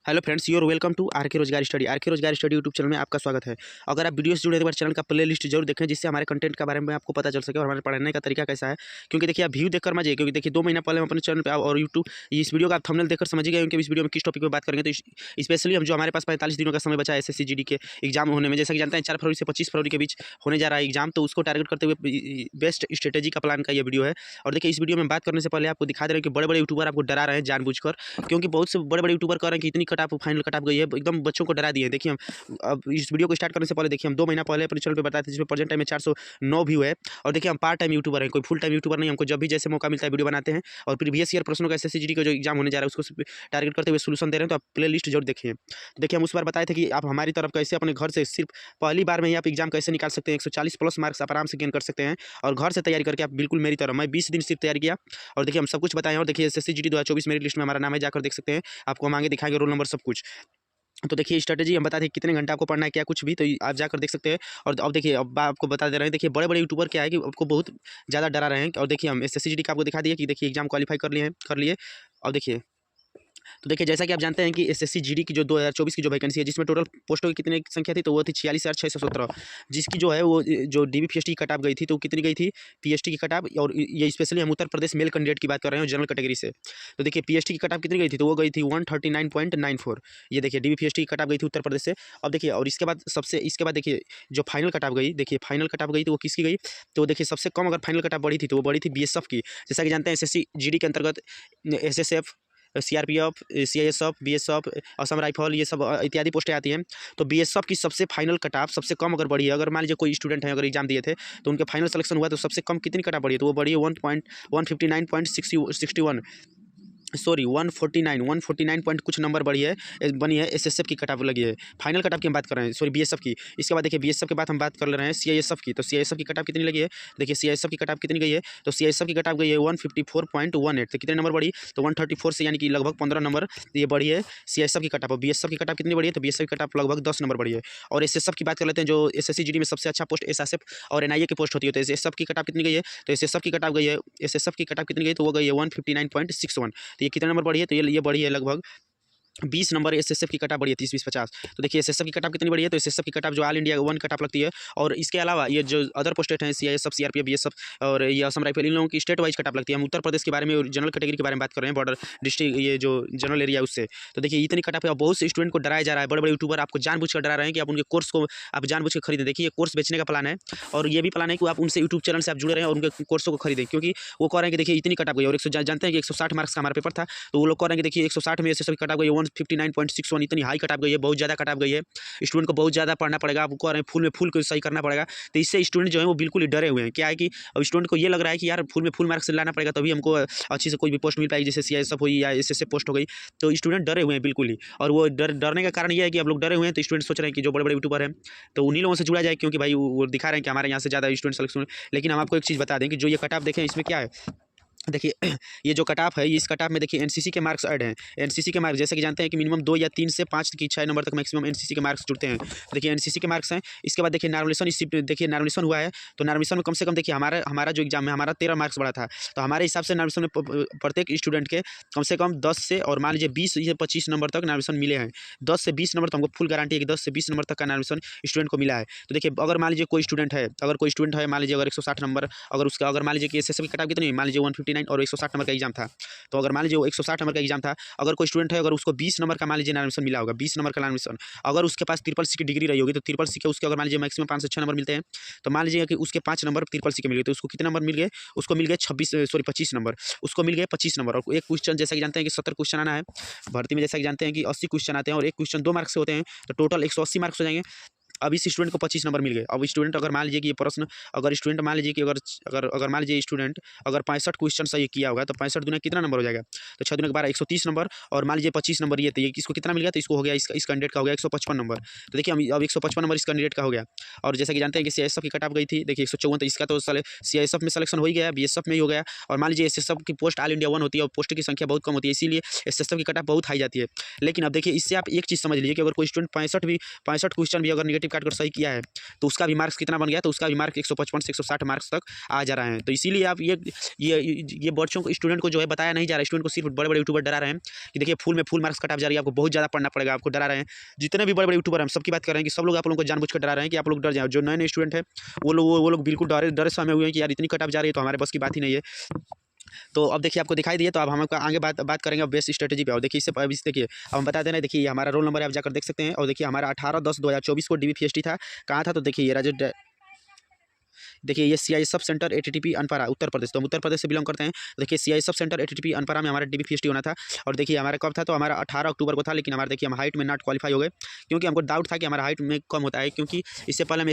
Hello friends, you're welcome to R K रोजगार study. Are K रोजगार study YouTube channel में आपका स्वागत है। अगर आप वीडियो से जुड़े एक बार चैनल का प्ले लिस्ट जरूर देखें, जिससे हमारे कंटेंट के बारे में आपको पता चल सके और हमारे पढ़ने का तरीका कैसा है। क्योंकि देखिए, आप व्यू देखकर मजे, क्योंकि देखिए 2 महीना पहले हम अपने चैनल पे और यूट्यूब इस वीडियो का आप थंबनेल देखकर समझ गए क्योंकि इस वीडियो में किस टॉपिक पर बात करेंगे। तो स्पेशली हम जो हमारे पास 45 दिनों का समय बचा है एसएससी जीडी के एग्जाम होने में, जैसा कि जानते हैं 4 फरवरी से 25 फरवरी के बीच होने जा रहा है एग्जाम, तो उसको टारगेट करते हुए बेस्ट स्ट्रेटेजी का प्लान का ये वीडियो है। और देखिए, इस वीडियो में बात करने से पहले आपको दिखा दे रहे हैं कि बड़े-बड़े यूट्यूबर आपको डरा रहे हैं जानबूझकर, क्योंकि बहुत से बड़े-बड़े यूट्यूबर कह रहे हैं कि इतनी cut off final cut off गई है, एकदम बच्चों को डरा दिए हैं। देखिए, हम अब इस वीडियो को स्टार्ट करने से पहले देखिए, हम 2 महीना पहले अपने चैनल पे बताए थे, जिसमें प्रेजेंट टाइम में 409 व्यू है। और देखिए, हम पार्ट टाइम यूट्यूबर हैं, कोई फुल टाइम यूट्यूबर नहीं। हमको जब भी जैसे मौका मिलता है वीडियो बनाते हैं और प्रीवियस ईयर प्रश्नों का एसएससी जीडी का जो एग्जाम होने जा रहा है उसको टारगेट करते हुए सोल्यूशन दे रहे हैं। तो आप प्ले लिस्ट जरूर देखिए। देखिए, हम उस बार बताए थे कि आप हमारी तरफ कैसे अपने घर से सिर्फ पहली बार में ही आप एग्जाम कैसे निकाल सकते हैं, 140 प्लस मार्क्स आप आराम से गेन कर सकते हैं। और घर से तैयारी करके आप बिल्कुल मेरी तरह, मैं 20 दिन सिर्फ तैयारी किया और देखिए हम सब कुछ बताएं। और देखिए, एसएससी जीडी 2024 मेरिट लिस्ट में हमारा नाम है, जाकर देख सकते हैं। आपको हम आगे दिखाएंगे रोल नंबर सब कुछ। तो देखिए, स्ट्रेटेजी हम बताते हैं कितने घंटा आपको पढ़ना है, क्या कुछ भी, तो आप जाकर देख सकते हैं। और अब देखिए, अब आपको बता दे रहे हैं, देखिए बड़े-बड़े यूट्यूबर क्या है कि आपको बहुत ज़्यादा डरा रहे हैं। और देखिए, हम एसएससी जीडी का आपको दिखा दिए कि देखिए एग्जाम क्वालीफाई कर लिए। और देखिए, तो देखिए, जैसा कि आप जानते हैं कि एसएससी जीडी की जो 2024 की जो वैकेंसी है, जिसमें टोटल पोस्टों की कितनी संख्या थी, तो वो थी 46,617। जिसकी जो है वो जो डीबी पीएचडी की कट ऑफ गई थी, तो कितनी गई थी पीएचडी की कट ऑफ। और ये स्पेशली हम उत्तर प्रदेश मेल कैंडिडेट की बात कर रहे हैं जनरल कैटेगरी से। तो देखिए, पीएचडी की कट ऑफ कितनी गई थी, तो वो गई थी 139.94। ये देखिए, डीबी पीएचडी की कट ऑफ गई थी उत्तर प्रदेश से। अब देखिए, और इसके बाद देखिए, जो फाइनल कट ऑफ गई, देखिए फाइनल कट ऑफ गई तो वो किसकी गई, तो देखिए सबसे कम अगर फाइनल कट ऑफ बढ़ी थी तो वो बढ़ी थी बीएसएफ की। जैसा कि जानते हैं, एसएससी जीडी के अंतर्गत SSF, CRPF, CISF, BSF, Assam rifle, ये सब इत्यादि पोस्टें आती हैं। तो बीएसएफ की सबसे फाइनल कट ऑफ सबसे कम अगर बढ़ी है, अगर मान लीजिए कोई स्टूडेंट है, अगर एग्जाम दिए थे तो उनके फाइनल सिलेक्शन हुआ, तो सबसे कम कितनी कट ऑफ बढ़ी है, तो वो बढ़ी है 159.61, सॉरी 149 पॉइंट कुछ नंबर बढ़ी है, बनी है। एसएसएफ की कट ऑफ लगी है, फाइनल कट ऑफ की हम बात कर रहे हैं, सॉरी बीएसएफ की। इसके बाद देखिए, बीएसएफ के बाद हम बात कर ले रहे हैं सीआईएसएफ की। तो सीआईएसएफ की कट ऑफ कितनी लगी है, देखिए सीआईएसएफ की कट ऑफ कितनी गई है, तो सीआईएसएफ की कट ऑफ गई है 154.18। तो कितने नंबर बढ़ी, तो 134 से, यानी कि लगभग 15 नंबर ये बढ़ी है सीआईएसएफ की कट ऑफ। बीएसएफ की कट ऑफ कितनी बढ़ी है, तो बीएसएफ की कट ऑफ लगभग 10 नंबर बढ़ी है। और एसएसएफ की बात कर लेते हैं, जो एसएससी जीडी में सबसे अच्छा पोस्ट एसएसएफ और एनआईए की पोस्ट होती है। तो एसएसएफ की कट ऑफ कितनी गई है, तो एसएसएफ की कट ऑफ गई है, एसएसएफ की कट ऑफ कितनी गई, तो वो गई है 159.61। तो ये कितने नंबर बढ़ी है, तो ये बढ़ी है लगभग 20 नंबर एसएसएफ की कटऑफ बढ़ी है, 30, 20, 50। तो देखिए, एसएसएफ की कटऑफ कितनी बढ़ी है, तो एसएसएफ की कटऑफ जो ऑल इंडिया 1 कटऑफ लगती है। और इसके अलावा ये जो अदर पोस्टेड हैं, सीआईएसएफ, सीआरपीएफ, बीएसएफ और ये असम राइफल, इन लोगों की स्टेट वाइज कटऑफ लगती है। हम उत्तर प्रदेश के बारे में और जनरल कैटेगरी के बारे में बात कर रहे हैं, बॉर्डर डिस्ट्रिक्ट, ये जो जनरल एरिया उससे। तो देखिए, इतनी कटऑफ है और बहुत से स्टूडेंट को डराया जा रहा है। बड़े-बड़े यूट्यूबर आपको जानबूझ कर डरा रहे हैं कि आप उनके कोर्स को आप जानबूझ के खरीदें। देखिए, ये कोर्स बेचने का प्लान है और ये भी प्लान है कि आप उनसे यूट्यूब चैनल से आप जुड़े रहें और उनके कोर्सों को खरीदें, क्योंकि वो कह रहे हैं कि देखिए इतनी कटऑफ गई। और 100 जानते हैं कि 160 मार्क्स का हमारा पेपर था, तो वो लोग कह रहे हैं कि देखिए 160 में एसएसएफ की कटऑफ गई 159.61, इतनी हाई कट ऑफ गई है, बहुत ज़्यादा कट ऑफ गई है। स्टूडेंट को बहुत ज़्यादा पढ़ना पड़ेगा, आपको कह रहे हैं फुल में फुल को सही करना पड़ेगा। तो इससे स्टूडेंट जो है वो बिल्कुल ही डरे हुए हैं। क्या है कि अब स्टूडेंट को ये लग रहा है कि यार फुल में फुल मार्क्स लाना पड़ेगा, तभी हमको अच्छी से कोई भी पोस्ट मिल पाएगी, जैसे सीआईएसएफ हुई या एसएसएफ पोस्ट हो गई। तो स्टूडेंट डरे हुए हैं बिल्कुल ही। और वो डरने का कारण ये है कि आप लोग डरे हुए हैं, तो स्टूडेंट सोच रहे हैं कि जो बड़े बड़े यूट्यूबर हैं तो उन्हीं लोगों से जुड़ा जाए, क्योंकि भाई वो दिखा रहे हैं कि हमारे यहाँ से ज़्यादा स्टूडेंट सेलेक्शन। लेकिन हम आपको एक चीज़ बता दें कि जो ये कट ऑफ देखें, इसमें क्या है, देखिए ये जो कट ऑफ है, इस कट ऑफ में देखिए एनसीसी के मार्क्स ऐड हैं। एनसीसी के मार्क्स जैसे कि जानते हैं कि मिनिमम 2 या 3 से 5 की 6 नंबर तक मैक्सिमम एनसीसी के मार्क्स जुड़ते हैं। देखिए, एनसीसी के मार्क्स हैं। इसके बाद देखिए नॉर्मलेशन, इस देखिए नॉर्मलेशन हुआ है, तो नॉर्मलेशन में कम से कम देखिए हमारा जो एग्जाम है, हमारा 13 मार्क्स बढ़ा था। तो हमारे हिसाब से नॉर्मलेशन में प्रत्येक स्टूडेंट के कम से कम 10 से और मान लीजिए 20 या 25 नंबर तक नॉर्मलेशन मिले हैं। 10 से 20 नंबर तो हमको फुल गारंटी है कि 10 से 20 नंबर तक का नॉर्मलेशन स्टूडेंट को मिला है। तो देखिए, अगर मान लीजिए कोई स्टूडेंट है, मान लीजिए अगर 160 नंबर, अगर मान लीजिए कि एसएसएफ की कट ऑफ कितनी, मान लीजिए 159 और 160 नंबर का एग्जाम था। तो अगर मान लीजिए वो 160 नंबर का एग्जाम था, अगर कोई स्टूडेंट है, अगर उसको 20 नंबर का मान लीजिए नॉमिनेशन मिला होगा, 20 नंबर का नॉमिनेशन, अगर उसके पास ट्रिपल सी की डिग्री रही होगी, तो ट्रिपल सी के उसके अगर मान लीजिए मैक्सिमम 5 से 6 नंबर मिलते हैं, तो मान लीजिए कि उसके 5 नंबर ट्रिपल सी के मिल गए, तो उसको कितने नंबर मिल गए, उसको मिल गए 25 नंबर, उसको मिल गए 25 नंबर। और एक क्वेश्चन जैसा कि जानते हैं कि 70 क्वेश्चन आना है भर्ती में, जैसा कि जानते हैं कि 80 क्वेश्चन आते हैं और एक क्वेश्चन 2 मार्क्स से होते हैं, तो टोटल 180 मार्क्स हो जाएंगे। अब इस स्टूडेंट को 25 नंबर मिल गए। अब स्टूडेंट अगर मान लीजिए कि ये प्रश्न, अगर स्टूडेंट मान लीजिए कि अगर मान लीजिए स्टूडेंट अगर 65 क्वेश्चन सही किया होगा, तो 65 दूना कितना नंबर हो जाएगा, तो 6 दूना 12, 130 नंबर। और मान लीजिए 25 नंबर ये, तो ये इसको कितना मिल गया, तो इसको हो गया, इस कैंडिडेट का हो गया 155 नंबर। तो देखिए, अब 155 नंबर इस कैंडिडेट का हो गया। और जैसा कि जानते हैं कि सीआईएसएफ की कट ऑफ गई थी, देखिए 154, तो इसका तो सीआईएसएफ में सिलेक्शन हो ही गया, बीएसएफ में ही हो गया। और मान लीजिए एसएसएफ की पोस्ट ऑल इंडिया 1 होती है और पोस्ट की संख्या बहुत कम होती है, इसीलिए एसएसएफ की कट ऑफ बहुत हाई जाती है। लेकिन अब देखिए, इससे आप एक चीज़ समझ लीजिए कि अगर कोई स्टूडेंट 65 क्वेश्चन भी अगर निगेटिव नेगेटिव काट कर सही किया है तो उसका भी मार्क्स कितना बन गया, तो उसका भी मार्क 155 से 160 मार्क्स तक आ जा रहे हैं। तो इसीलिए आप ये बच्चों को, स्टूडेंट को जो है बताया नहीं जा रहा है, स्टूडेंट को सिर्फ बड़े बड़े यूट्यूबर डरा रहे हैं कि देखिए फुल में फुल मार्क्स कट ऑफ जा रही है, आपको बहुत ज़्यादा पढ़ना पड़ेगा, आपको डरा रहे हैं। जितने भी बड़े बड़े यूट्यूबर हैं सबकी बात कर रहे हैं कि सब लोग आप लोगों को जानबूझ कर डरा रहे हैं कि आप लोग डर जाओ। जो नए नए स्टूडेंट हैं वो लोग बिल्कुल डरे समय हुए हैं कि यार इतनी कट ऑफ जा रही है तो हमारे बस की बात ही नहीं है। तो अब देखिए आपको दिखाई दिए, तो अब हम आगे बात करेंगे अब बेस्ट स्ट्रेटेजी पे। और देखिए इससे अब देखिए अब हम बता देना, देखिए हमारा रोल नंबर आप जाकर देख सकते हैं। और देखिए हमारा 18/10/2024 को DBPST था, कहाँ था, तो देखिए ये देखिए ये CISF centre ATTP Anpara Uttar Pradesh, तो हम उत्तर प्रदेश से बिलोंग करते हैं। तो देखिए CISF सेंटर ATTP अनपरा में हमारा DBPST होना था। और देखिए हमारा कब था, तो हमारा 18 अक्टूबर को था। लेकिन हमारा देखिए हम हाइट में नॉट क्वालिफाई हो गए, क्योंकि हमको डाउट था कि हमारा हाइट में कम होता है, क्योंकि इससे पहले हम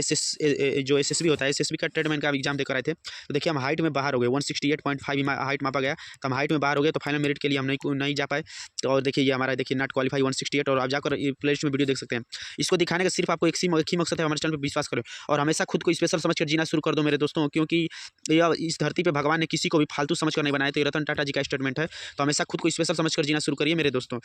जो SSB होता है, SSB का ट्रेडमैन का एग्जाम देकर आए थे। तो देखिए हम हाइट में बाहर हो गए, 168.5 हाइट मापा गया, तो हम हाइट में बाहर हो गए, तो फाइनल मेरिट के लिए हम नहीं जा पाए। तो और देखिए ये हमारा देखिए नॉट क्वालिफाई 168, और आप जाकर प्ले लिस्ट में वीडियो देख सकते हैं। इसको दिखाने का सिर्फ आपको एक ही मकसद है, हमारे चैनल पर विश्वास करें और हमेशा खुद को स्पेशल समझकर जीना शुरू कर दो मेरे दोस्तों, क्योंकि यह इस धरती पे भगवान ने किसी को भी फालतू समझकर नहीं बनाया। तो ये रतन टाटा जी का स्टेटमेंट है, तो हमेशा खुद को स्पेशल समझकर जीना शुरू करिए मेरे दोस्तों,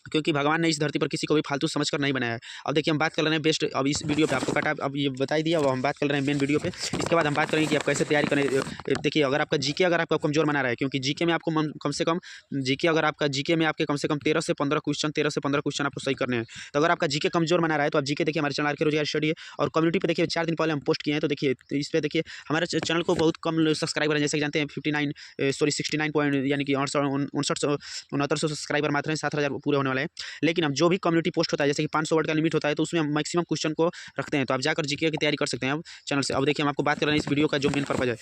क्योंकि भगवान ने इस धरती पर किसी को भी फालतू समझकर नहीं बनाया है। अब देखिए हम बात कर रहे हैं बेस्ट, अब इस वीडियो पे आपको कटा अब ये बता ही दिया, अब हम बात कर रहे हैं मेन वीडियो पे। इसके बाद हम बात करेंगे कि आप कैसे तैयारी करें। देखिए अगर आपका जीके अगर आपका कमजोर बना रहा है, क्योंकि जीके में आपको कम से कम अगर आपका जीके में आपके कम से कम 13 से 15 क्वेश्चन आपको सही करने हैं। तो अगर आपका जीके कमजोर बना रहा है तो आप जीके देखिए हमारे चैनल के रोजगार स्टडी है, और कम्युनिटी पे देखिए 4 दिन पहले हम पोस्ट किए हैं। तो देखिए इस पर देखिए हमारे चैनल को बहुत कम सब्सक्राइबर हैं, जैसे कि जानते हैं 69 पॉइंट यानी कि 69 सब्सक्राइबर मात्र हैं, 7000 पूरे होने वाले हैं। लेकिन जो भी कम्युनिटी पोस्ट होता है, जैसे कि 500 वर्ड का लिमिट होता है, तो उसमें हम मैक्सिमम क्वेश्चन को रखते हैं। तो आप जाकर जीके की तैयारी कर सकते हैं अब चैनल से। अब देखिए हम आपको बात कर रहे हैं इस वीडियो का जो मेन पर्पज है।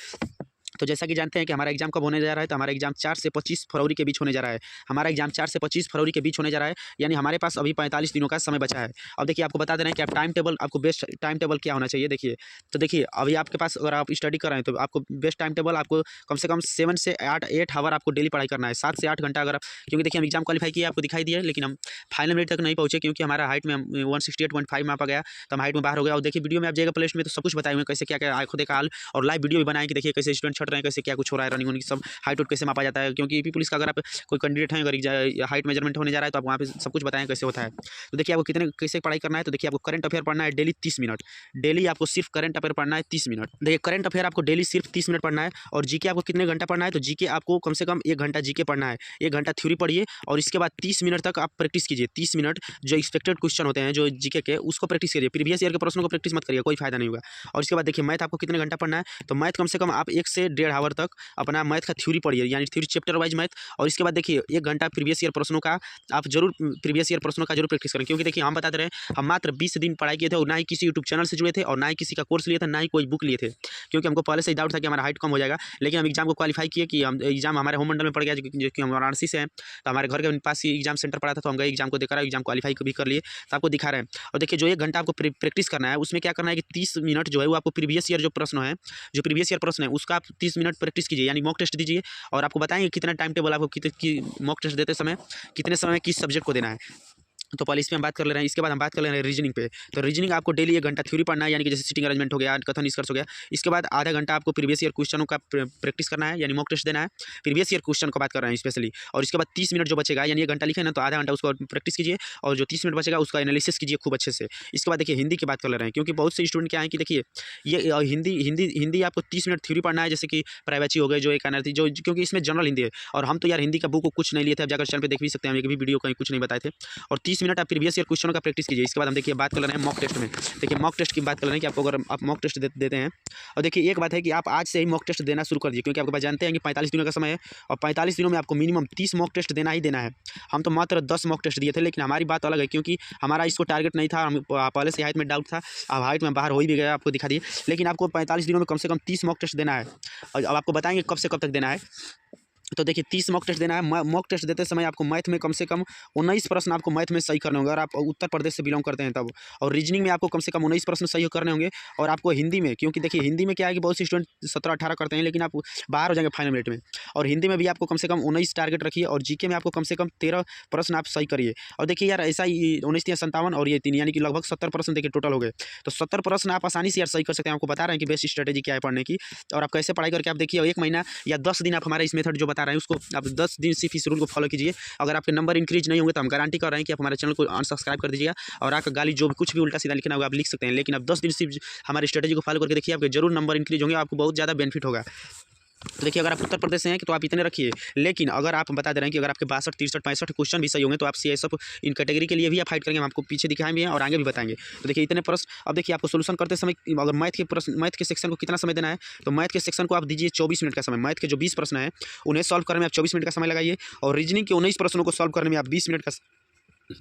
तो जैसा कि जानते हैं कि हमारा एग्जाम कब होने जा रहा है, तो हमारा एग्जाम 4 से 25 फरवरी के बीच होने जा रहा है। हमारा एग्जाम 4 से 25 फरवरी के बीच होने जा रहा है, यानी हमारे पास अभी 45 दिनों का समय बचा है। अब देखिए आपको बता दे रहे हैं कि आप टाइम टेबल, आपको बेस्ट टाइम टेबल क्या होना चाहिए। देखिए तो देखिए अभी आपके पास अगर आप स्टडी कर रहे हैं तो आपको बेस्ट टाइम टेबल, आपको कम से कम 7 से 8 आवर आपको डेली पढ़ाई करना है, 7 से 8 घंटा। अगर आप, क्योंकि देखिए हम एग्जाम क्वालिफाई किए आपको दिखाई दिया, लेकिन हम फाइनल मिनट तक नहीं पहुंचे, क्योंकि हमारा हाइट में 168.5 मापा गया, तो हम हाइट में बाहर हो गया। और देखिए वीडियो में आप जाएगा प्लेलिस्ट में, तो सब कुछ बताए हुए कैसे क्या क्या आंखों देखा हाल, और लाइव वीडियो भी बनाए कि देखिए कैसे स्टूडेंट छट रहे हैं, कैसे क्या कुछ हो रहा है, रनिंग उनकी सब हाइट कैसे मापा जाता है। क्योंकि यूपी पुलिस का अगर आप कोई कैंडिडेट हैं, अगर हाइट मेजरमेंट होने जा रहा है, तो आप वहाँ पे सब कुछ बताएं कैसे होता है। तो देखिए आपको कैसे पढ़ाई करना है। तो देखिए आपको करंट अफेयर पढ़ना है डेली 30 मिनट, डेली आपको सिर्फ करंट अफेयर पढ़ना है 30 मिनट। देखिए करंट अफेयर आपको डेली सिर्फ 30 मिनट पढ़ना है। और जीके आपको कितने घंटा पढ़ना है, तो जीके आपको कम से कम 1 घंटा जीके पढ़ना है, 1 घंटा थ्योरी पढ़िए, और इसके बाद 30 मिनट तक आप प्रैक्टिस कीजिए। 30 मिनट जो एक्सपेक्टेड क्वेश्चन होते हैं जो जीके के, उसको प्रैक्टिस करिए। प्रीवियस ईयर के प्रश्नों को प्रैक्टिस मत करिए, कोई फायदा नहीं होगा। और इसके बाद देखिए मैथ आपको कितने घंटा पढ़ना है, तो मैथ कम से कम आप 1 से 1.5 आवर तक अपना मैथ का थ्योरी पढ़िए, यानी थ्योरी चैप्टर वाइज मैथ। और इसके बाद देखिए 1 घंटा प्रीवियस ईयर प्रश्नों का आप जरूर प्रैक्टिस करें, क्योंकि देखिए हम बताते रहे हम मात्र 20 दिन पढ़ाई किए थे, और ना ही किसी यूट्यूब चैनल से जुड़े थे, और ना ही किसी का कोर्स लिए थे, ना ही कोई बुक लिए थे, क्योंकि हमको पहले से ही डाउट था कि हमारा हाइट कम हो जाएगा। लेकिन हम एग्जाम को क्वालिफाई किए कि हम एग्जाम हमारे होम मंडल में पड़ गया, जो कि हम वाराणसी से हैं, तो हमारे घर के पास ही एग्जाम सेंटर पड़ा था, तो हम गए एग्जाम को देकर एग्जाम क्वालिफाई भी कर लिए। तो आपको दिखा रहे हैं। और देखिए जो 1 घंटा आपको प्रैक्टिस करना है, उसमें क्या करना है कि 30 मिनट जो है वो आपको प्रीवियस ईयर जो प्रीवियस ईयर प्रश्न है उसका आप 30 मिनट प्रैक्टिस कीजिए, यानी मॉक टेस्ट दीजिए। और आपको बताएंगे कितना टाइम टेबल आपको मॉक टेस्ट देते समय कितने समय में किस सब्जेक्ट को देना है। तो पहले इस पे हम बात कर ले रहे हैं। इसके बाद हम बात कर ले रहे हैं रीजनिंग पे। तो रीजनिंग आपको डेली 1 घंटा थ्योरी पढ़ना है, यानी कि जैसे सिटिंग अरेंजमेंट हो गया, कथन निष्कर्ष हो गया। इसके बाद आधा घंटा आपको प्रीवियस ईयर क्वेश्चनों का प्रैक्टिस करना है, यानी मॉक टेस्ट देना है, प्रीवियस ईयर क्वेश्चन को बात कर रहे हैं स्पेशली। और इसके बाद 30 मिनट जो बचेगा, यानी 1 घंटा लिखे ना, तो आधा घंटा उसको प्रैक्टिस कीजिए, और जो 30 मिनट बचेगा उसका एनालिसिस कीजिए खूब अच्छे से। इसके बाद देखिए हिंदी की बात कर ले रहे हैं, क्योंकि बहुत से स्टूडेंट क्या है कि देखिए ये हिंदी आपको 30 मिनट थ्योरी पढ़ना है, जैसे कि प्राइवेची हो गए, जो एक एनआरसी जो, क्योंकि इसमें जनरल हिंदी है, और हम तो यार हिंदी का बुक को कुछ नहीं लिए थे, आप जाकर चैनल पे देख भी सकते हैं, हम एक भी वीडियो कहीं कुछ नहीं बताए थे। और 30 मिनट आप प्रीवियस ईयर क्वेश्चन का प्रैक्टिस कीजिए। इसके बाद हम देखिए बात कर रहे हैं मॉक टेस्ट में। देखिए मॉक टेस्ट की बात कर रहे हैं कि आपको अगर आप मॉक टेस्ट देते हैं, और देखिए एक बात है कि आप आज से ही मॉक टेस्ट देना शुरू कर दीजिए, क्योंकि आपके पास जानते हैं कि 45 दिनों का समय है, और 45 दिनों में आपको मिनिमम 30 मॉक टेस्ट देना ही देना है। हम तो मात्र 10 मॉक टेस्ट दिए थे, लेकिन हमारी बात अलग है, क्योंकि हमारा इसको टारगेट नहीं था, हम पहले से हाइट में डाउट था, अब हाइट में बाहर हो ही भी गया, आपको दिखा दिए। लेकिन आपको 45 दिनों में कम से कम 30 मॉक टेस्ट देना है, और अब आपको बताएंगे कब से कब तक देना है। तो देखिए 30 मॉक टेस्ट देना है। मॉक टेस्ट देते समय आपको मैथ में कम से कम 19 प्रश्न आपको मैथ में सही करने होंगे, अगर आप उत्तर प्रदेश से बिलोंग करते हैं तब। और रीजनिंग में आपको कम से कम 19 प्रश्न सही करने होंगे। और आपको हिंदी में, क्योंकि देखिए हिंदी में क्या है कि बहुत से स्टूडेंट 17-18 करते हैं, लेकिन आप बाहर हो जाएंगे फाइनल मिनट में। और हिंदी में भी आपको कम से कम 19 टारगेट रखिए, और जीके में आपको कम से कम 13 प्रश्न आप सही करिए। और देखिए यार ऐसा ही 19-57 और ये 3, यानी कि लगभग 70 प्रश्न देखिए टोटल हो गए। तो 70 प्रश्न आप आसानी से यार सही कर सकते हैं। आपको बता रहे हैं कि बेस्ट स्ट्रेटेजी क्या है पढ़ने की, और आप कैसे पढ़ाई करके आप देखिए 1 महीना या 10 दिन आप हमारा इस मेथड जो बताए बता रहे हैं उसको आप 10 दिन सिर्फ इस रूल को फॉलो कीजिए। अगर आपके नंबर इंक्रीज नहीं होंगे तो हम गारंटी कर रहे हैं कि आप हमारे चैनल को अनसब्सक्राइब कर दीजिएगा और आपका गाली जो भी कुछ भी उल्टा सीधा लिखना होगा आप लिख सकते हैं। लेकिन आप 10 दिन सिर्फ हमारी स्ट्रेटेजी को फॉलो करके देखिए, आपके जरूर नंबर इंक्रीज होंगे, आपको बहुत ज़्यादा बेनिफिट होगा। तो देखिए, अगर आप उत्तर प्रदेश से हैं कि तो आप इतने रखिए, लेकिन अगर आप बता दे रहे हैं कि अगर आपके 62, 63, 65 क्वेश्चन भी सही होंगे तो आप CISF इन कैटेगरी के लिए भी आप फाइट करेंगे, हम आपको पीछे दिखाएं भी हैं और आगे भी बताएंगे। तो देखिए इतने प्रश्न, अब देखिए आपको सोल्यूशन करते समय अगर मैथ के सेक्शन को कितना समय देना है, तो मैथ के सेक्शन को आप दीजिए 24 मिनट का समय। मैथ के जो 20 प्रश्न है उन्हें सॉल्व करने में आप 24 मिनट का समय लगाइए और रीजनिंग के 19 प्रश्नों को सॉल्व करने में आप 20 मिनट का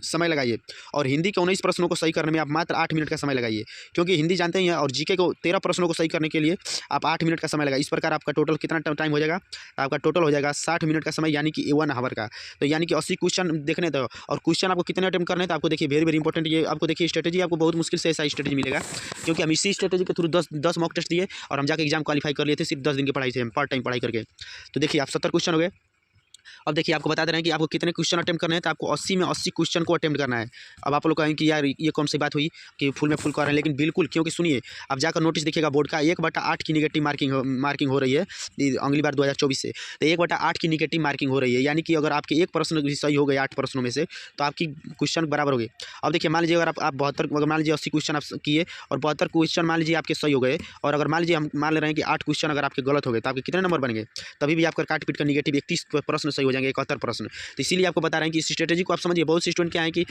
समय लगाइए और हिंदी के 19 प्रश्नों को सही करने में आप मात्र 8 मिनट का समय लगाइए, क्योंकि हिंदी जानते ही हैं। और जीके को 13 प्रश्नों को सही करने के लिए आप 8 मिनट का समय लगाइए। इस प्रकार आपका टोटल कितना टाइम हो जाएगा, तो आपका टोटल हो जाएगा 60 मिनट का समय, यानी कि 1 आवर का। तो यानी कि 80 क्वेश्चन देखने दो और क्वेश्चन आपको कितने अटेम्प्ट करने हैं, तो आपको देखिए वेरी इंपॉर्टेंट ये आपको देखिए स्ट्रेटेजी आपको बहुत मुश्किल से ऐसा स्ट्रेटेजी मिलेगा, क्योंकि हम इसी स्ट्रेटेजी के थ्रू 10 मॉक टेस्ट दिए और हम जाकर एग्जाम क्वालिफाई कर लिए थे सिर्फ 10 दिन की पढ़ाई से, हम पार्ट टाइम पढ़ाई करके। तो देखिए आप 70 क्वेश्चन हो गए। अब देखिए आपको बता दे रहे हैं कि आपको कितने क्वेश्चन अटेम्प्ट करने हैं, तो आपको 80 में 80 क्वेश्चन को अटेम्प्ट करना है। अब आप लोग कहेंगे कि यार ये कौन सी बात हुई कि फुल में फुल कर रहे हैं, लेकिन बिल्कुल, क्योंकि सुनिए आप जाकर नोटिस देखिएगा बोर्ड का 1/8 की निगेटिव मार्किंग हो रही है अगली बार 2024 से। तो 1/8 की निगेटिव मार्किंग हो रही है, यानी कि अगर आपके एक प्रश्न भी सही हो गए 8 प्रश्नों में से तो आपकी क्वेश्चन बराबर हो गए। अब देखिए मान लीजिए अगर आप 72, अगर मान लीजिए 80 क्वेश्चन आप किए और 72 क्वेश्चन मान लीजिए आपके सही हो गए, और अगर मान लीजिए हम मान ले रहे हैं कि 8 क्वेश्चन अगर आपके गलत हो गए, तो आपके कितने नंबर बनेंगे, तभी भी आपका काट पीट कर निगेटिव 31 प्रश्न सही हो जाएंगे, 71 प्रश्न। तो इसीलिए आपको बता रहे हैं कि इस स्ट्रेटेजी को आप समझिए। बहुत से स्टूडेंट क्या है कि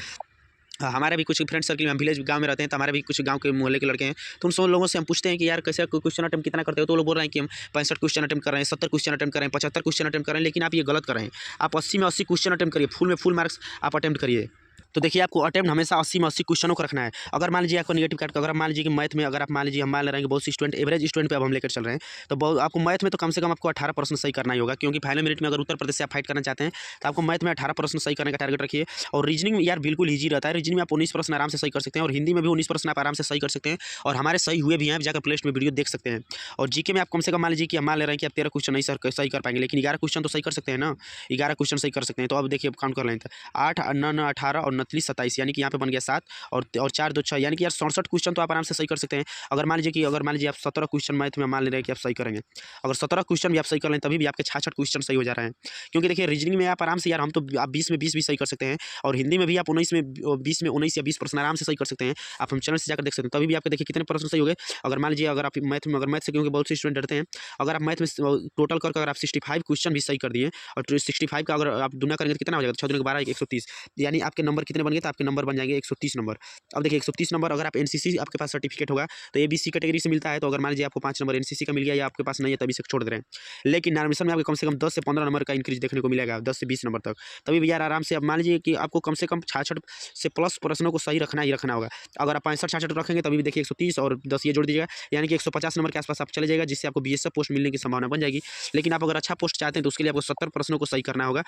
हमारे भी कुछ फ्रेंड सर्कल में, हम विलेज गांव में रहते हैं, तो हमारे भी कुछ गांव के मोहल्ले के लड़के हैं, तो उन सब लोगों से हम पूछते हैं कि यार कैसे क्वेश्चन अटेम्प्ट कितना करते हो, तो वो लोग बोल रहे हैं कि हम 65 क्वेश्चन अटेम्प्ट कर रहे हैं, 70 क्वेश्चन अटेम्प्ट कर रहे हैं, 75 क्वेश्चन अटेम्प्ट कर रहे हैं, लेकिन आप ये गलत कर रहे हैं। आप 80 में 80 क्वेश्चन अटेम्प्ट करिए, फुल में फुल मार्क्स आप अटेम्प्ट करिए। तो देखिए आपको अटेम्प्ट हमेशा 80 में 80 क्वेश्चनों को रखना है। अगर मान लीजिए आपको नेगेटिव काट, अगर मान लीजिए कि मैथ में अगर आप मान लीजिए हम मान ले रहे हैं कि बहुत सी स्टूडेंट एवरेज स्टूडेंट पे अब हम लेकर चल रहे हैं, तो बहुत आपको मैथ में तो कम से कम आपको 18 प्रश्न सही करना ही होगा, क्योंकि फाइनल मेरिट में अगर उत्तर प्रदेश से आप फाइट करना चाहते हैं तो आपको मैथ में 18 प्रश्न सही करने का टारगेट रखिए। और रीजनिंग में यार बिल्कुल ईजी रहता है, रीजनिंग में आप 19 प्रश्न आराम से सही कर सकते हैं और हिंदी में भी 19 प्रश्न आप आराम से सही कर सकते हैं, और हमारे सही हुए भी हैं, आप जाकर प्लेलिस्ट में वीडियो देख सकते हैं। और जीके में आप कम से कम मान लीजिए कि हम मान ले रहे हैं कि आप 13 क्वेश्चन नहीं सही कर पाएंगे, लेकिन 11 क्वेश्चन तो सही कर सकते हैं ना, 11 क्वेश्चन सही कर सकते हैं। तो अब देखिए काउंट कर लें, 8 9 18 और 29 27, यानी कि यहाँ पे बन गया 7 और 4 2 6, यानी कि यार 67 क्वेश्चन तो आप आराम से सही कर सकते हैं। अगर मान लीजिए आप 17 क्वेश्चन मैथ में मान ले रहे हैं कि आप सही करेंगे, अगर 17 क्वेश्चन भी आप सही कर लें तभी भी आपके 66 क्वेश्चन सही हो जा रहे हैं। क्योंकि देखिए रीजनिंग में आप आराम से यार हम तो आप 20 में 20 भी सही कर सकते हैं, और हिंदी में भी आप 19 में 19 या 20 प्रश्न आराम से सही कर सकते हैं। आप हम चैनल से जाकर देख सकते हैं, तभी भी आपके देखिए कितने प्रश्न सही हो गए। अगर मान लीजिए अगर आप मैथ से, क्योंकि बहुत से स्टूडेंट डरते हैं, अगर आप मैथ में टोटल करके अगर आप 65 क्वेश्चन भी सही कर दिए और 65 का अगर आप दुना करेंगे तो कितना हो जाएगा, 6 दूनी 12 130, यानी आपके नंबर कितने बन गए, तो आपके नंबर बन जाएंगे 130 नंबर। अब देखिए 130 नंबर, अगर आप एनसीसी आपके पास सर्टिफिकेट होगा तो ABC कैटेगरी से मिलता है, तो अगर मान लीजिए आपको 5 नंबर एनसीसी का मिल गया या आपके पास नहीं है तभी से छोड़ दे रहे हैं, लेकिन नॉर्मल में आपको कम से कम 10 से 15 नंबर का इंक्रीज देखने को मिलेगा, 10 से 20 नंबर तक। तभी भी यार आराम से अब मान लीजिए कि आपको कम से कम 66 से प्लस प्रश्नों को सही रखना ही रखना होगा। अगर आप 65-66 रखेंगे तभी भी देखिए 130 और 10 ये जोड़ दीजिएगा, यानी कि 150 नंबर के आसपास आप चले जाएगा, जिससे आपको BSF पोस्ट मिलने की संभावना बन जाएगी। लेकिन आप अगर अच्छा पोस्ट चाहते हैं तो उसके लिए आपको 70 प्रश्नों को सही करना होगा।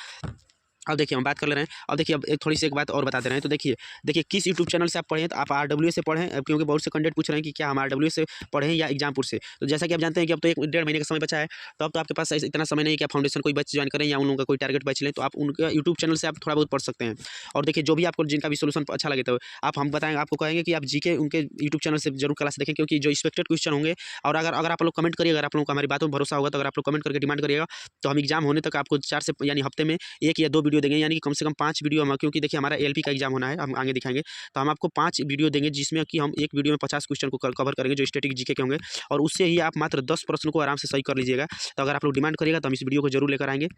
अब देखिए हम बात कर ले रहे हैं, अब देखिए अब एक थोड़ी सी एक बात और बता दे रहे हैं। तो देखिए किस यूट्यूब चैनल से आप पढ़ें, तो आप RWA से पढ़ें, क्योंकि बहुत से कैंडिडेट पूछ रहे हैं कि क्या हम RWA से पढ़ें या एग्जामपुर से। तो जैसा कि आप जानते हैं कि अब तो 1-1.5 महीने का समय बचा है, तो अब तो आपके पास इतना समय नहीं है कि आप फाउंडेशन कोई बैच ज्वाइन करें या उन लोगों का कोई टारगेट बैच लें, तो आप उनका यूट्यूब चैनल से आप थोड़ा बहुत पढ़ सकते हैं। और देखिए जो भी आपको जिनका भी सोल्यूशन अच्छा लगे तो आप हम बताएंगे, आपको कहेंगे कि आप जीके उनके यूट्यूब चैनल से जरूर क्लास देखें, क्योंकि जो एक्सपेक्टेड क्वेश्चन होंगे, और अगर आप लोग कमेंट करिएगा, अगर आप लोगों को हमारी बातों में भरोसा होगा, तो अगर आप लोग कमेंट करके डिमांड करिएगा तो हम एग्जाम होने तक आपको 4 से यानी हफ्ते में 1 या 2 वीडियो देंगे, यानी कि कम से कम 5 वीडियो हम, क्योंकि देखिए हमारा LP का एग्जाम होना है, हम आगे दिखाएंगे, तो हम आपको 5 वीडियो देंगे, जिसमें कि हम एक वीडियो में 50 क्वेश्चन को कवर करेंगे जो स्टैटिक जीके के होंगे, और उससे ही आप मात्र 10 प्रश्न को आराम से सही कर लीजिएगा। तो अगर आप लोग डिमांड करिएगा तो हम इस वीडियो को जरूर लेकर आएंगे,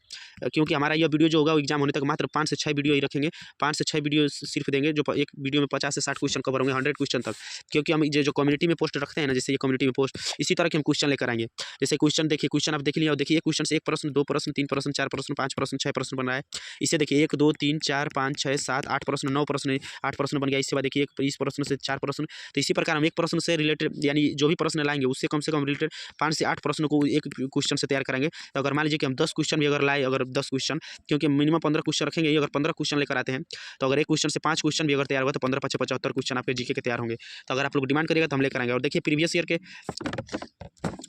क्योंकि हमारा यह वीडियो जो होगा वो एग्जाम होने तक मात्र 5 से 6 वीडियो ही रखेंगे, 5 से 6 वीडियो सिर्फ देंगे, जो एक वीडियो में 50 से 60 क्वेश्चन कवर होंगे, 100 क्वेश्चन तक। क्योंकि हम जो कम्युनिटी में पोस्ट रखते हैं ना, जैसे ये कम्युनिटी में पोस्ट, इसी तरह के हम क्वेश्चन लेकर आएंगे। जैसे क्वेश्चन देखिए, क्वेश्चन आप देख लिया और देखिए क्वेश्चन से 1 प्रश्न, 2 प्रश्न, 3 प्रश्न, 4 प्रश्न, 5 प्रश्न, 6 प्रश्न बन रहा है। इसे देखिए 1 2 3 4 5 6 7 8 प्रश्न, 9 प्रश्न, 8 प्रश्न बन गया। इसके बाद देखिए इस प्रश्न से 4 प्रश्न, तो इसी प्रकार हम एक प्रश्न से रिलेटेड, यानी जो भी प्रश्न लाएंगे उससे कम से कम रिलेटेड 5 से 8 प्रश्नों को एक क्वेश्चन से तैयार करेंगे। तो अगर मान लीजिए कि हम 10 क्वेश्चन भी अगर लाए, अगर 10 क्वेश्चन, क्योंकि मिनिमम 15 क्वेश्चन रखेंगे, ये अगर 15 क्वेश्चन लेकर आते हैं, तो अगर एक क्वेश्चन से 5 क्वेश्चन भी अगर तैयार हुआ तो 15 5 75 क्वेश्चन आपके जीके के तैयार होंगे। तो अगर आप लोग डिमांड करिएगा तो हम लेकर आएंगे। और देखिए प्रीवियस ईयर के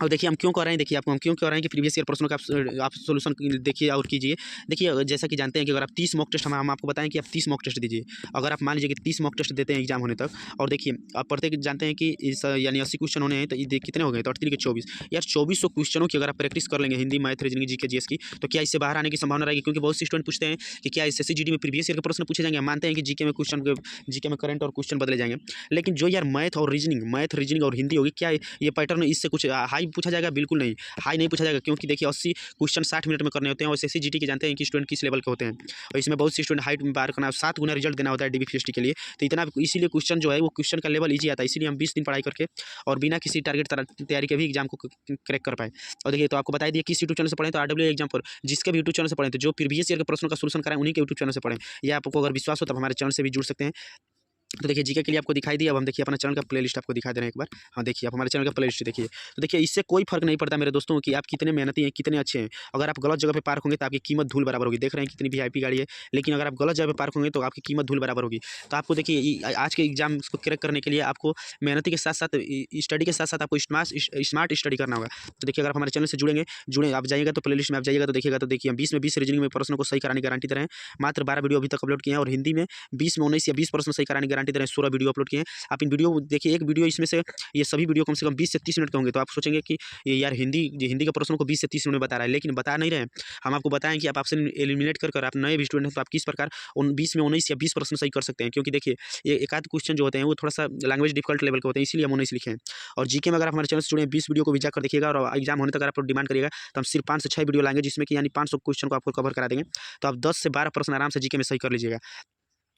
अब देखिए हम क्यों कर रहे हैं, देखिए आपको हम क्यों कह रहे हैं कि प्रीवियस ईयर प्रश्नों का आप सोल्यूशन देखिए और कीजिए। देखिए जैसा कि जानते हैं कि अगर आप 30 मॉक टेस्ट हम आपको बताएं कि आप 30 मॉक टेस्ट दीजिए। अगर आप मान लीजिए कि 30 मॉक टेस्ट देते हैं एग्जाम होने तक, और देखिए आप प्रत्येक जानते हैं कि इस यानी 80 क्वेश्चन होने हैं, तो ये कितने हो गए, तो 8 के 24 यार 2400 क्वेश्चनों की अगर आप प्रैक्टिस कर लेंगे Hindi, math, reasoning, GK, GS की, तो क्या इससे बाहर आने की संभावना रहेगी? क्योंकि बहुत से स्टूडेंट पूछते हैं कि क्या एसएससी जीडी में प्रीवियस ईयर के प्रश्न पूछे जाएंगे। हम मानते हैं कि जीके में करंट और क्वेश्चन बदले जाएंगे, लेकिन जो यार मैथ और हिंदी होगी, क्या ये पैटर्न इससे कुछ हाई पूछा जाएगा? बिल्कुल नहीं, हाई नहीं पूछा जाएगा, क्योंकि देखिए 80 क्वेश्चन 60 मिनट में करने होते हैं, और एसएससी जीडी के जानते हैं कि स्टूडेंट किस लेवल के होते हैं, और इसमें बहुत से स्टूडेंट हाइट में पार करना, 7 गुना रिजल्ट देना होता है डीबीपीएसटी के लिए। तो इतना इसीलिए क्वेश्चन जो है वो क्वेश्चन का लेवल ईजी आता है, इसीलिए हम 20 दिन पढ़ाई करके और बिना किसी टारगेट तैयारी के भी एग्जाम को क्रैक कर पाए। और देखिए तो आपको बता दिए किस यूट्यूब चैनल से पढ़ें, तो आरडब्ल्यू एग्जाम पर जिसके भी यूट्यूब चैनल से पढ़ें, तो जो प्रीवियस ईयर के प्रश्नों का सोल्यूशन कराएं उन्हीं के यूट्यूब चैनल से पढ़ें, या आपको अगर विश्वास हो तब हमारे चैनल से भी जुड़ सकते हैं। तो देखिए जीके के लिए आपको दिखाई दिया। अब हम देखिए अपना चैनल का प्लेलिस्ट आपको दिखा दे रहे हैं एक बार। हाँ देखिए आप हमारे चैनल का प्लेलिस्ट देखिए, तो देखिए इससे कोई फर्क नहीं पड़ता मेरे दोस्तों कि आप कितने मेहनती हैं, कितने अच्छे हैं। अगर आप गलत जगह पे पार्क होंगे तो आपकी कीमत धूल बराबर होगी। देख रहे हैं कितनी वीआईपी गाड़ी है, लेकिन अगर आप गलत जगह पे पार्क होंगे तो आपकी कीमत धूल बराबर होगी। तो आपको देखिए आज के एग्जाम को क्रैक करने के लिए आपको मेहनती के साथ साथ स्टडी के साथ साथ आपको स्मार्ट स्टडी करना होगा। तो देखिए अगर आप हमारे चैनल से जुड़े आप जाइएगा तो प्लेलिस्ट में आप जाइएगा तो देखिएगा, तो देखिए हम 20 में 20 रीजनिंग में प्रश्नों को सही कराने की गारंटी दे रहे हैं। मात्र 12 वीडियो अभी तक अपलोड किए हैं, और हिंदी में 20 में 19 या 20 प्रश्न सही कराने की गारंटी दे रहे हैं। 16 वीडियो अपलोड किए हैं। आप इन वीडियो देखिए, एक वीडियो इसमें से ये सभी वीडियो कम से कम 20 से 30 मिनट के होंगे। तो आप सोचेंगे कि ये यार हिंदी के प्रश्नों को 20 से 30 मिनट में बता रहा है, लेकिन बता नहीं रहे हैं। हम आपको बताएं कि आप ऑप्शन एलिमिनेट कर आप नए भी स्टूडेंट हैं तो आप किस प्रकार उन 20 में 19 या 20 प्रश्न सही कर सकते हैं। क्योंकि देखिए ये एक आध क्वेश्चन जो होते हैं वो थोड़ा सा लैंग्वेज डिफिकल्ट लेवल के होते हैं, इसलिए हम 19 लिखे हैं। और जीके में अगर आप हमारे चैनल से जुड़े 20 वीडियो को भी जाकर देखिएगा, और एग्जाम होने तक अगर आप डिमांड करिएगा तो हम सिर्फ 5 से 6 वीडियो लाएंगे, जिसमें कि यानी 500 क्वेश्चन को आपको कवर करा देंगे। तो आप 10 से 12 प्रश्न आराम से जीके में सही कर लीजिएगा।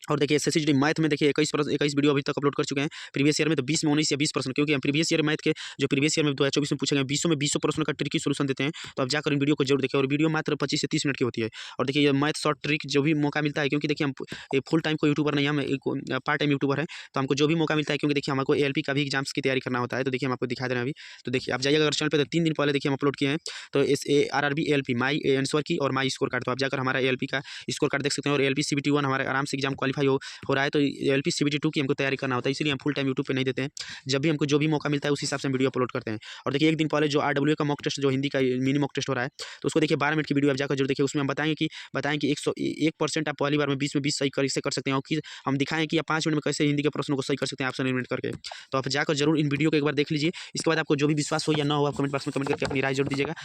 और देखिए एसएससी जीडी मैथ में देखिए 21 वीडियो अभी तक अपलोड कर चुके हैं प्रीवियस ईयर में, तो 20 में 19 या 20 प्रश्न, क्योंकि हम प्रीवियस ईयर मैथ के जो प्रीवियस ईयर में 2024 में पूछे गए 20 में 20 प्रश्नों का ट्रिकी सोल्यूशन देते हैं। तो आप जाकर इन वीडियो को जरूर देखिए, और वीडियो मात्र 25 से 30 मिनट की होती है। और देखिए ये मैथ शॉर्ट ट्रिक जो भी मौका मिलता है, क्योंकि देखिए हम फुल टाइम को यूट्यूबर नहीं, हम एक पार्ट टाइम यूट्यूबर है, तो हमको जो भी मौका मिलता है, क्योंकि देखिए हमको एएलपी का भी एग्जाम्स की तैयारी करना होता है। तो देखिए हम आपको दिखा दे रहे हैं अभी। तो देखिए आप जाइएगा अगर चैनल पर, तो 3 दिन पहले देखिए हम अपलोड किए हैं, तो आरआरबी एएलपी माई आंसर की और माई स्कोर कार्ड। तो आप जाकर हमारा एएलपी का स्कोर कार्ड देख सकते हैं, और एएलपी सीबीटी 1 हमारे आराम से एग्जाम क्वालिफाई हो रहा है। तो एएलपी सीबीटी 2 की हमको तैयारी करना होता है, इसलिए हम फुल टाइम यूट्यूब पे नहीं देते हैं। जब भी हमको जो भी मौका मिलता है उस हिसाब से हम वीडियो अपलोड करते हैं। और देखिए एक दिन पहले जो आरडब्ल्यू का मॉक टेस्ट, जो हिंदी का मिनी मॉक टेस्ट हो रहा है, तो उसको देखिए 12 मिनट की वीडियो आप जाकर जरूर देखिए। उसमें हम बताएं कि 101% आप पहली बार में 20 में 20 सही कैसे कर सकते हैं, और कि हम दिखाएं कि आप 5 मिनट में कैसे हिंदी के प्रश्नों को सही कर सकते हैं ऑप्शन एलिमिनेट करके। तो आप जाकर जरूर इन वीडियो को एक बार देख लीजिए। इसके बाद आपको जो भी विश्वास हो या ना हो, आप कमेंट बॉक्स में कमेंट करके अपनी राय जरूर दीजिएगा।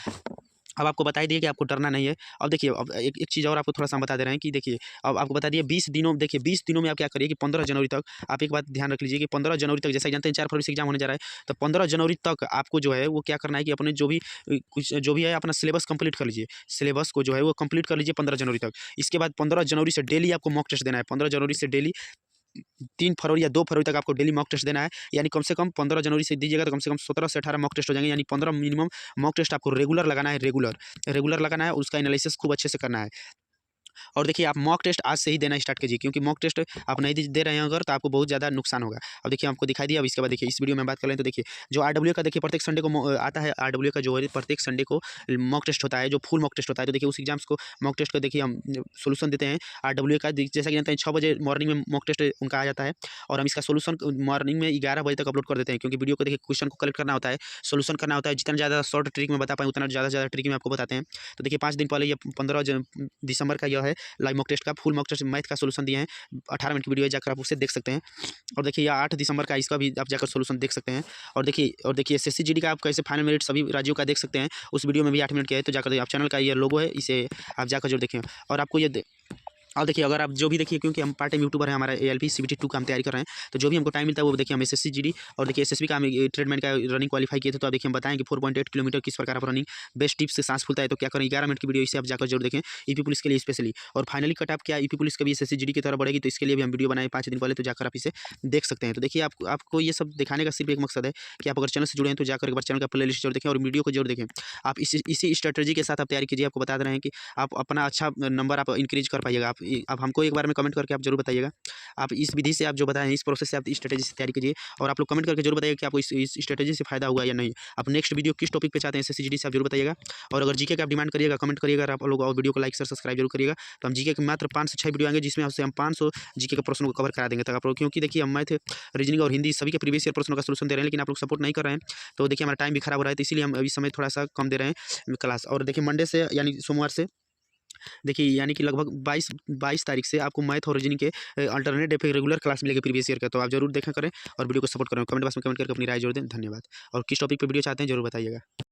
अब आपको बता दिए कि आपको डरना नहीं है। अब देखिए अब एक चीज़ और आपको थोड़ा-सा हम बता दे रहे हैं कि देखिए अब आपको बता दिए 20 दिनों, देखिए 20 दिनों में आप क्या करिए कि 15 जनवरी तक आप एक बात ध्यान रख लीजिए कि 15 जनवरी तक, जैसा कि जानते हैं 4 फरवरी से एग्जाम होने जा रहा है, तो 15 जनवरी तक आपको जो है वो क्या करना है कि अपने जो भी है अपना सिलेबस कंप्लीट कर लीजिए। सिलेबस को जो है वो कंप्लीट कर लीजिए 15 जनवरी तक। इसके बाद 15 जनवरी से डेली आपको मॉक टेस्ट देना है। 15 जनवरी से डेली 3 फरवरी या 2 फरवरी तक आपको डेली मॉक टेस्ट देना है। यानी कम से कम 15 जनवरी से दीजिएगा तो कम से कम 17 से 18 मॉक टेस्ट हो जाएंगे। यानी 15 मिनिमम मॉक टेस्ट आपको रेगुलर लगाना है, रेगुलर लगाना है, उसका एनालिसिस खूब अच्छे से करना है। और देखिए आप मॉक टेस्ट आज से ही देना स्टार्ट कीजिए, क्योंकि मॉक टेस्ट आप नहीं दे रहे हैं अगर, तो आपको बहुत ज़्यादा नुकसान होगा। अब देखिए आपको दिखाई दिया। अब इसके बाद देखिए इस वीडियो में बात कर लें, तो देखिए जो आरडब्ल्यू का देखिए प्रत्येक संडे को आता है, आरडब्ल्यू का जो है प्रत्येक संडे को मॉक टेस्ट होता है, जो फुल मॉक टेस्ट होता है। तो देखिए उस एग्जाम्स को मॉक टेस्ट को देखिए हम सोल्यूशन देते हैं आरडब्ल्यू का। जैसा कि जानते हैं 6 बजे मॉर्निंग में मॉक टेस्ट उनका आ जाता है, और हम इसका सोल्यूशन मॉर्निंग में 11 बजे तक अपलोड कर देते हैं, क्योंकि वीडियो को देखिए क्वेश्चन को कलेक्ट करना होता है, सोल्यूशन करना होता है। जितना ज़्यादा शॉर्ट ट्रिक में बता पाएँ उतना ज़्यादा ट्रिक में आपको बताते हैं। तो देखिए 5 दिन पहले ये 15 दिसंबर का यह है लाइव मॉक टेस्ट का फुल मॉक टेस्ट मैथ का सोल्यूशन दिए हैं। 18 मिनट की वीडियो है, जाकर आप उसे देख सकते हैं। और देखिए यह 8 दिसंबर का, इसका भी आप जाकर सोल्यूशन देख सकते हैं। और देखिए एसएससी जीडी का आप कैसे फाइनल मेरिट सभी राज्यों का देख सकते हैं, उस वीडियो में भी 8 मिनट के है। तो जाकर आप चैनल का ये लोगो है, इसे आप जाकर जरूर देखें। और आपको ये और देखिए अगर आप जो भी देखिए, क्योंकि हम पार्ट टाइम यूट्यूबर हैं, हमारा एएलपी सीबीटी 2 का हम तैयारी कर रहे हैं, तो जो भी हमको टाइम मिलता है वो देखिए हम एसएससी जीडी और देखिए एसएसबी का हम ट्रेडमेंट का रनिंग क्वालिफाई किए थे। तो आप देखिए हम बताएं कि 4.8 किलोमीटर किस प्रकार आप रनिंग बेस्ट टिप्स से सांस फूलता है, तो क्या करें 11 मिनट की वीडियो, इसे आप जाकर जरूर देखें यूपी पुलिस के लिए स्पेशली। और फाइनली कट आप क्या यूपी पुलिस का भी एसएससी जीडी की तरह बढ़ेगी, तो इसके लिए भी हम वीडियो बनाए 5 दिन पहले, तो जाकर आप इसे देख सकते हैं। तो देखिए आपको ये सब दिखाने का सिर्फ एक मकसद है कि आप अगर चैनल से जुड़े हैं तो जाकर एक बार चैनल का प्ले लिस्ट जरूर देखें और वीडियो को जरूर देखें। आप इसी स्ट्रेटजी के साथ आप तैयारी कीजिए। आपको बता दे रहे हैं कि आप अपना अच्छा नंबर आप इंक्रीज कर पाइएगा। आप आप हमको एक बार में कमेंट करके आप जरूर बताइएगा। आप इस विधि से आप जो बताएँ इस प्रोसेस से आप इस स्ट्रेटेजी से तैयारी कीजिए और आप लोग कमेंट करके जरूर बताइएगा कि आपको इस स्ट्रेटेजी से फ़ायदा हुआ या नहीं। आप नेक्स्ट वीडियो किस टॉपिक पे चाहते हैं एसएससी जीडी से आप जरूर बताइएगा। और अगर जीके का आप डिमांड करिएगा, कमेंट करिएगा, और आप लोग और वीडियो को लाइक शेयर सब्सक्राइब जरूर करिएगा। तो हम जीके के मात्र 5 से 6 वीडियो आएंगे जिसमें आपसे हम 500 जीके के प्रश्नों को कवर करा देंगे तक आप लोग, क्योंकि देखिए हम मैथ, रीजनिंग और हिंदी सभी के प्रीवियस ईयर प्रश्नों का सलूशन दे रहे हैं, लेकिन आप लोग सपोर्ट नहीं कर रहे हैं। तो देखिए हमारा टाइम भी खराब हो रहा है, तो इसीलिए हम अभी समय थोड़ा सा कम दे रहे हैं क्लास। और देखिए मंडे से यानी सोमवार से देखिए यानी कि लगभग 22 तारीख से आपको मैथ और रीजनिंग के अल्टरनेट डे पे रेगुलर क्लास मिलेगी प्रीवियस ईयर का। तो आप जरूर देखा करें और वीडियो को सपोर्ट करें। कमेंट बॉक्स में कमेंट करके अपनी राय जोड़ दें। धन्यवाद। और किस टॉपिक पे वीडियो चाहते हैं जरूर बताइएगा।